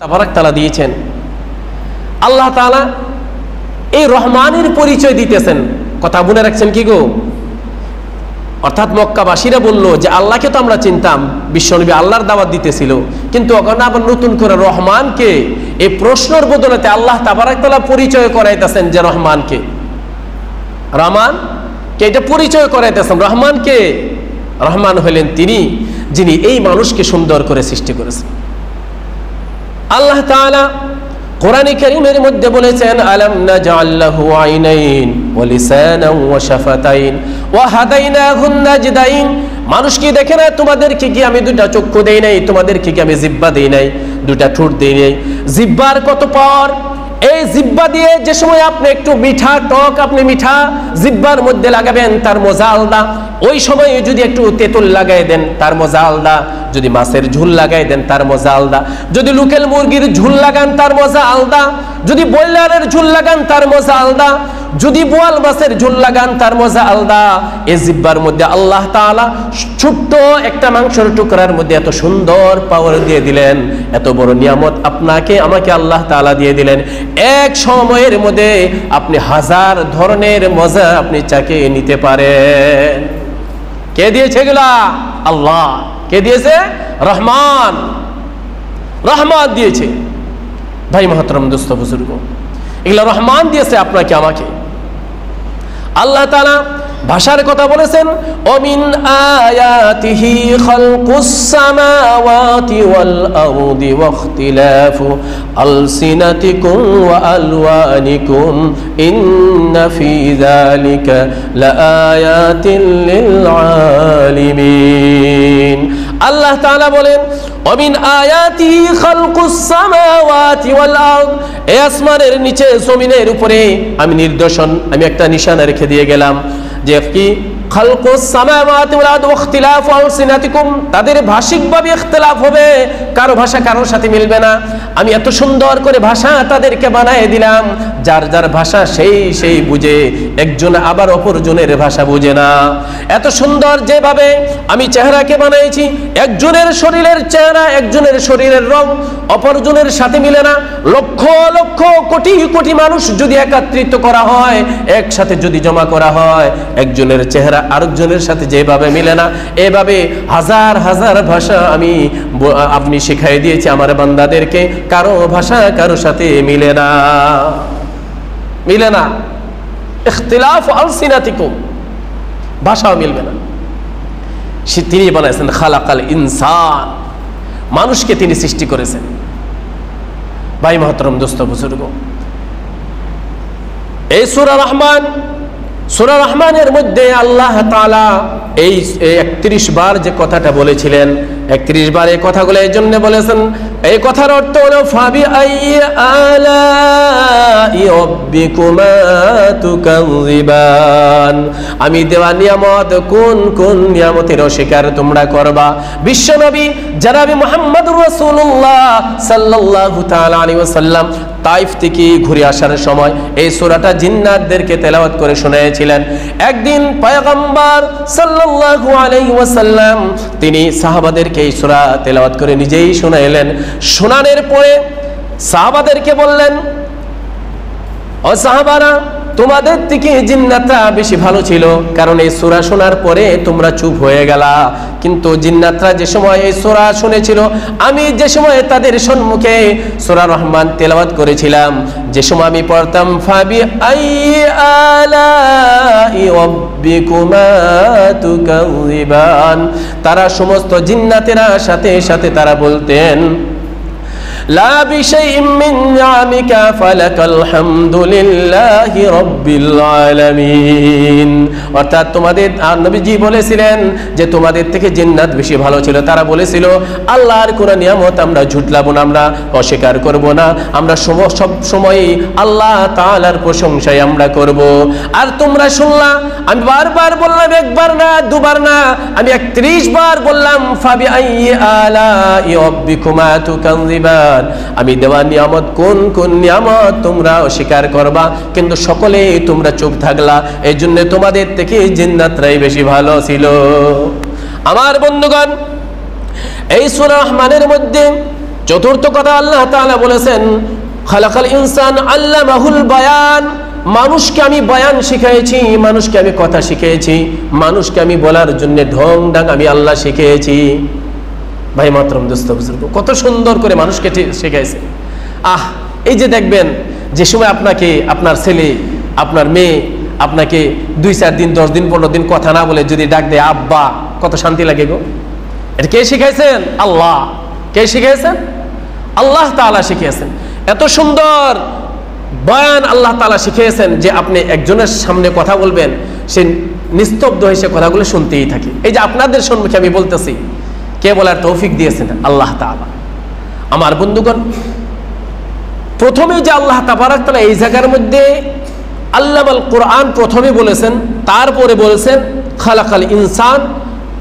তাবারাক তাআলা দিয়েছেন। আল্লাহ তাআলা এই রহমানের পরিচয় দিতেছেন। কথা মনে রাখছেন কি গো? অর্থাৎ মক্কাবাসীরা বলল যে আল্লাহকে তো আমরা চিনতাম, বিশ্বনবী আল্লাহর দাওয়াত দিতেছিল, কিন্তু এখন আবার নতুন করে রহমানকে এই প্রশ্নের বদলেতে আল্লাহ তাবারাক তাআলা পরিচয় করাইতেছেন যে রহমানকে, রহমানকে এটা পরিচয় করাইতেছেন। রহমানকে, রহমান হলেন তিনি যিনি এই মানুষকে সুন্দর করে সৃষ্টি করেছেন। আল্লাহ তাআলা কোরআনে কারীমের মধ্যে বলেছেন, আলাম নাজআল লাহু আইনাইন ওয়া লিসানান ওয়া শাফাতাইন ওয়া হাদাইনাহুন নাজদাইন। মানুষকে দেখে না, তোমাদেরকে কি আমি দুটা চক্ষু দেই নাই? তোমাদেরকে কি আমি জিহ্বা দেই নাই? দুটা ঠোঁট দেই নাই? জিহ্বার কত পাওয়ার! এই জিহ্বা দিয়ে যে সময় আপনি একটু মিঠা টক আপনি মিঠা জিহ্বার মধ্যে লাগাবেন তার মজা আলাদা, ওই সময় যদি একটু তেঁতুল লাগাই দেন তার মজা আলাদা, যদি মাছের ঝোল লাগাই দেন তার মজা আলাদা, যদি লোকাল মুরগির ঝোল লাগান তার মজা আলাদা, যদি ব্রয়লারের ঝোল লাগান তার মজা আলাদা, যদি বোয়াল মাছের ঝোল লাগান তার মজা আলাদা। এই জিহ্বার মধ্যে আল্লাহ তাআলা ছোট্ট একটা মাংসের টুকরার মধ্যে এত সুন্দর পাওয়ার দিয়ে দিলেন, এত বড় নিয়ামত আপনাকে আমাকে আল্লাহ তাআলা দিয়ে দিলেন। এক সময়ের মধ্যে আপনি হাজার ধরনের মজা আপনি চাকে নিতে পারেন। কে দিয়েছে এগুলা? আল্লাহ। কে দিয়েছে? রহমান। রহমান দিয়েছে। ভাই মহতরম দোস্ত বুজুর্গ, এগুলা রহমান দিয়েছে আপনাকে আমাকে। আল্লাহ তাআলা ভাষার কথা বলেছেন, ওমিন আয়াতিহি খালকুস সামাওয়াতি ওয়াল আরদি ওয়াখতিলাফু আলসিনাতিকুম ওয়া আলওয়ানিকুম ইন্না ফি যালিকা লাআয়াতিন লিল আলিমিন। আল্লাহ তাআলা বলেন, ওমিন আয়াতিহি খালকুস সামাওয়াতি ওয়াল আরদ, এই আসমানের নিচে জমিনের উপরে আমি নিদর্শন, আমি একটা নিশানা রেখে দিয়ে গেলাম যে কি খালকুস সামাওয়াতি ওয়াল আরদ ওয়া ইখতিলাফু আলসিনাতিকুম, তাদের ভাষিকভাবে ইখতিলাফ হবে, কারো ভাষা কারোর সাথে মিলবে না। আমি এত সুন্দর করে ভাষা তাদেরকে বানিয়ে দিলাম, যার যার ভাষা সেই বুঝে, একজন আবার অপরজনের ভাষা বুঝে না। এত সুন্দর যেভাবে আমি চেহারাকে বানাইছি, একজনের শরীরের চেহারা একজনের শরীরের রং অপরজনের সাথে মিলে না। লক্ষ লক্ষ কোটি কোটি মানুষ যদি একত্রিত করা হয়, একসাথে যদি জমা করা হয়, একজনের চেহারা আরেকজনের সাথে যেভাবে মিলে না, এভাবে হাজার হাজার ভাষা আপনি শিখাই দিয়েছি আমার বান্দাদেরকে, কারো ভাষা কারো সাথে মিলে না, মিলে না। ইখতিলাফ আলসিনাতিকুম, ভাষাও মিলবে না। তিনি বানাইছেন খালাকাল ইনসান, মানুষকে তিনি সৃষ্টি করেছেন। ভাই মহতরম দোস্ত বুজুর্গ, এই সূরা রহমান, সূরা রহমানের মধ্যে আল্লাহ তাআলা এই 31 বার যে কথাটা বলেছিলেন, 31 বার এই কথাগুলো এই জন্য বলেছেন, এই কথার অর্থ হলো ফাবি আইয়ি আলাই রাব্বিকুমা তুকাযিবান, আমি দেওয়া নিয়ামত কোন কোন নিয়ামতের অস্বীকার তোমরা করবা। বিশ্বনবী জনাবে মুহাম্মদুর রাসূলুল্লাহ সাল্লাল্লাহু তাআলা আলাইহি ওয়াসাল্লাম তাইফ থেকে ঘুরে আসার সময় এই সূরাটা জিন্নাতদেরকে তেলাওয়াত করে শোনাইছিলেন। একদিন পয়গম্বর সাল্লাল্লাহু আলাইহি ওয়াসাল্লাম তিনি সাহাবাদেরকে এই সূরা তেলাওয়াত করে নিজেই শোনাইলেন। শোনানোর পরে সাহাবাদেরকে বললেন, ও সাহাবারা, তোমাদের থেকে জিন্নাতরা বেশি ভালো ছিল, কারণ এই সূরা শোনার পরে তোমরা চুপ হয়ে গেলা। কিন্তু জিন্নাতরা যে সময় এই সূরা শুনেছিল, আমি যে সময় তাদের সম্মুখে সূরা রহমান তেলাওয়াত করেছিলাম, যে সময় আমি পড়তাম ফাবি আইয়ি আলাই রাব্বিকুমা তুকাযিবান, তারা সমস্ত জিন্নাতেরা সাথে সাথে তারা বলতেন, লা বিশাইইম মিন নিআমিকা ফালাকাল হামদুলিল্লাহি রাব্বিল আলামিন। অর্থাৎ তোমাদের নবীজি বলেছিলেন যে তোমাদের থেকে জিন্নাত বেশি ভালো ছিল। তারা বলেছিল আল্লাহর কোন নিয়ামত আমরা ঝুটলাবো না, আমরা অস্বীকার করব না, আমরা সব সময়ই আল্লাহ তাআলার প্রশংসাই আমরা করব। আর তোমরা শুনলা আমি বারবার বললাম, একবার না দুবার না, আমি 31 বার বললাম ফাবি আইয়ি আলাই রাব্বিকুমা তুকাযিবান, আমি দেওয়া নিয়ামত কোন কোন নিয়ামত তোমরা অস্বীকার করবা, কিন্তু সকলেই তোমরা চুপ থাকলা, এই জন্য তোমাদের থেকে জিন্নাতরাই বেশি ভালো ছিল। আমার বন্ধুগণ, এই সূরা রহমানের মধ্যে চতুর্থ কথা আল্লাহ তাআলা বলেছেন খালাকাল ইনসান আল্লামাহুল বায়ান, মানুষকে আমি বয়ান শিখিয়েছি, মানুষকে আমি কথা শিখিয়েছি, মানুষকে আমি বলার জন্য ঢং ঢং আমি আল্লাহ শিখিয়েছি। ভাই মাতরম দোস্ত বুজুর্গ, কত সুন্দর করে মানুষকে শিখাইছে। এই যে দেখবেন যে সময় আপনাকে আপনার ছেলে আপনার মেয়ে আপনাকে 2-4 দিন 10 দিন 15 দিন কথা না বলে যদি ডাক দেয় আব্বা, কত শান্তি লাগে গো। এটা কে শিখাইছেন? আল্লাহ। কে শিখাইছেন? আল্লাহ তাআলা শিখিয়েছেন। এত সুন্দর বয়ান আল্লাহ তাআলা শিখিয়েছেন যে আপনি একজনের সামনে কথা বলবেন, সে নিস্তব্ধ হয়ে সে কথাগুলো শুনতেই থাকে। এই যে আপনাদের সম্মুখে আমি বলতেছি, কে বলার তৌফিক দিয়েছেন? আল্লাহ তাআলা। আমার বন্ধুগণ, প্রথমে যে আল্লাহ তাবারাক তাআলা এই জায়গার মধ্যে আল্লামাল কোরআন প্রথমে বলেছেন, তারপরে বলেছেন খালাকাল ইনসান,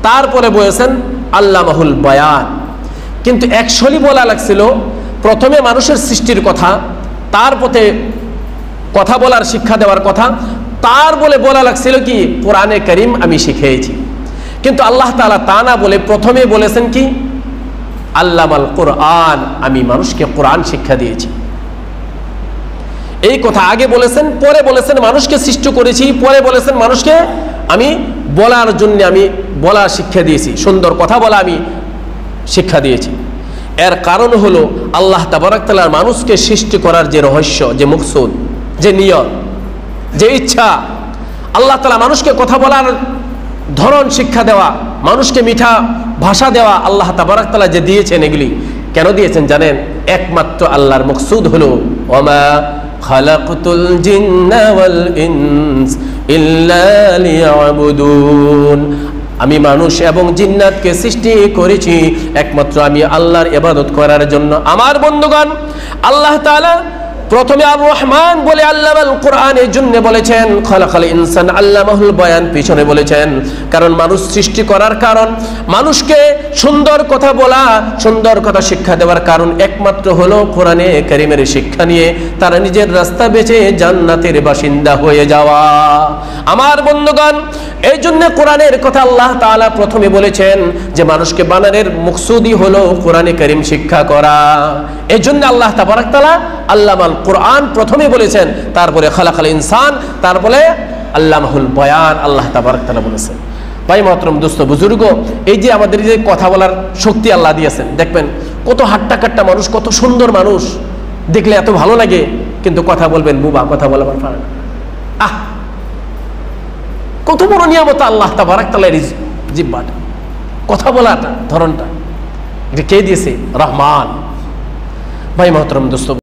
তারপরে বলেছেন আল্লামাহুল বায়ান। কিন্তু একশোলি বলা লাগছিল প্রথমে মানুষের সৃষ্টির কথা, তারপরে কথা বলার শিক্ষা দেওয়ার কথা, তার বলে বলা লাগছিল কি কোরআনে কারীম আমি শিখিয়েছি। কিন্তু আল্লাহ তাআলা তা না বলে প্রথমে বলেছেন কি আল্লামাল কোরআন, আমি মানুষকে কোরআন শিক্ষা দিয়েছি। এই কথা আগে বলেছেন, পরে বলেছেন মানুষকে সৃষ্টি করেছি, পরে বলেছেন মানুষকে আমি বলার জন্য আমি বলা শিক্ষা দিয়েছি, সুন্দর কথা বলা আমি শিক্ষা দিয়েছি। এর কারণ হলো আল্লাহ তাবারাক তাআলা মানুষকে সৃষ্টি করার যে রহস্য, যে মকসুদ, যে নিয়ত, যে ইচ্ছা, আল্লাহ তাআলা মানুষকে কথা বলার ধরন শিক্ষা দেওয়া, মানুষকে মিঠা ভাষা দেওয়া আল্লাহ তাবারাক তাআলা যে দিয়েছেন, এগুলি কেন দিয়েছেন জানেন? একমাত্র আল্লাহর মকসুদ হলো ওমা খালাকতুল জিন্না ওয়াল ইনস ইল্লা লিয়াবুদুন, আমি মানুষ এবং জিন্নাতকে সৃষ্টি করেছি একমাত্র আমি আল্লাহর ইবাদত করার জন্য। আমার বন্ধুগণ, আল্লাহ তাআলা প্রথমে আর রহমান বলে আল্লামাল কোরআন এই জন্য বলেছেন, খালাকাল ইনসান আল্লামাহুল বায়ান পিছনে বলেছেন, কারণ মানুষ সৃষ্টি করার কারণ, মানুষকে সুন্দর কথা বলা, সুন্দর কথা শিক্ষা দেওয়ার কারণ একমাত্র হলো কোরআনে কারীমের শিক্ষা নিয়ে তারা নিজের রাস্তা বেছে জান্নাতের বাসিন্দা হয়ে যাওয়া। আমার বন্ধুগণ, এই জন্য কোরআনের কথা আল্লাহ তাআলা প্রথমে বলেছেন যে মানুষকে বানানোর মকসুদই হলো কোরআনে কারীম শিক্ষা করা। এই জন্য আল্লাহ তাবারাক তাআলা আল্লামাল কোরআন প্রথমে বলেছেন, তারপরে খালাকাল ইনসান, তারপরে আল্লামাহুল বায়ান আল্লাহ তাবারাক তাআলা বলেছেন। ভাই মহতরম দোস্ত বুজুর্গ, এই যে আমাদের যে কথা বলার শক্তি আল্লাহ দিয়েছেন, দেখবেন কত হাট্টা কাট্টা মানুষ, কত সুন্দর মানুষ, দেখলে এত ভালো লাগে, কিন্তু কথা বলবেন বুবা, কথা বলবার পারে না। কত বড় নিয়ামত আল্লাহ তাবারাক তাআলার জিহ্বাটা, কথা বলাটা ধরনটা, এটা কে দিয়েছে? রহমান। ভাই মহতরম দোস্ত